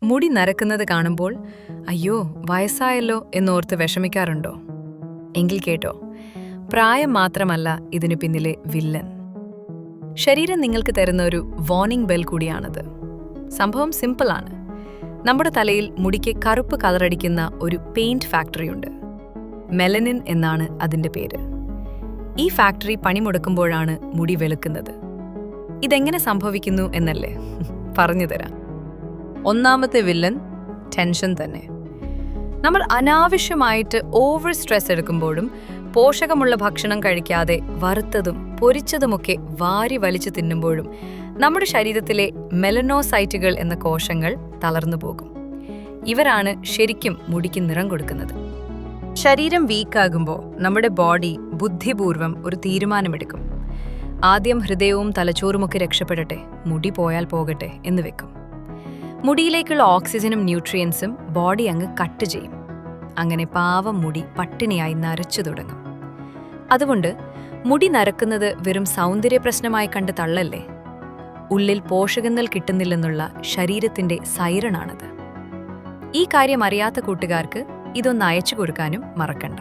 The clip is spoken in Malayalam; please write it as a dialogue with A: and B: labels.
A: മുടി നരക്കുന്നത് കാണുമ്പോൾ അയ്യോ വയസ്സായല്ലോ എന്നോർത്ത് വിഷമിക്കാറുണ്ടോ? എങ്കിൽ കേട്ടോ, പ്രായം മാത്രമല്ല ഇതിനു പിന്നിലെ വില്ലൻ. ശരീരം നിങ്ങൾക്ക് തരുന്ന ഒരു വാർണിംഗ് ബെൽ കൂടിയാണത്. സംഭവം സിമ്പിളാണ്. നമ്മുടെ തലയിൽ മുടിക്ക് കറുപ്പ് കളറടിക്കുന്ന ഒരു പെയിന്റ് ഫാക്ടറിയുണ്ട്. മെലനിൻ എന്നാണ് അതിന്റെ പേര്. ഈ ഫാക്ടറി പണിമുടക്കുമ്പോഴാണ് മുടി വെളുക്കുന്നത്. ഇതെങ്ങനെ സംഭവിക്കുന്നു എന്നല്ലേ? പറഞ്ഞുതരാം. ഒന്നാമത്തെ വില്ലൻ ടെൻഷൻ തന്നെ. നമ്മൾ അനാവശ്യമായിട്ട് ഓവർ സ്ട്രെസ് എടുക്കുമ്പോഴും പോഷകമുള്ള ഭക്ഷണം കഴിക്കാതെ വറുത്തതും പൊരിച്ചതുമൊക്കെ വാരി വലിച്ചു തിന്നുമ്പോഴും നമ്മുടെ ശരീരത്തിലെ മെലനോസൈറ്റുകൾ എന്ന കോശങ്ങൾ തളർന്നു പോകും. ഇവരാണ് ശരിക്കും മുടിക്ക് നിറം കൊടുക്കുന്നത്. ശരീരം വീക്കാകുമ്പോൾ നമ്മുടെ ബോഡി ബുദ്ധിപൂർവ്വം ഒരു തീരുമാനമെടുക്കും. ആദ്യം ഹൃദയവും തലച്ചോറുമൊക്കെ രക്ഷപ്പെടട്ടെ, മുടി പോയാൽ പോകട്ടെ എന്ന് വെക്കും. മുടിയിലേക്കുള്ള ഓക്സിജനും ന്യൂട്രിയൻസും ബോഡി അങ്ങ് കട്ട് ചെയ്യും. അങ്ങനെ പാവം മുടി പട്ടിണിയായി നരച്ചു തുടങ്ങും. അതുകൊണ്ട് മുടി നരക്കുന്നത് വെറും സൗന്ദര്യ പ്രശ്നമായി കണ്ട് തള്ളല്ലേ. ഉള്ളിൽ പോഷകങ്ങൾ കിട്ടുന്നില്ലെന്നുള്ള ശരീരത്തിന്റെ സൈറണാണത്. ഈ കാര്യം അറിയാത്ത കൂട്ടുകാർക്ക് ഇതൊന്ന് അയച്ചു കൊടുക്കാനും മറക്കണ്ട.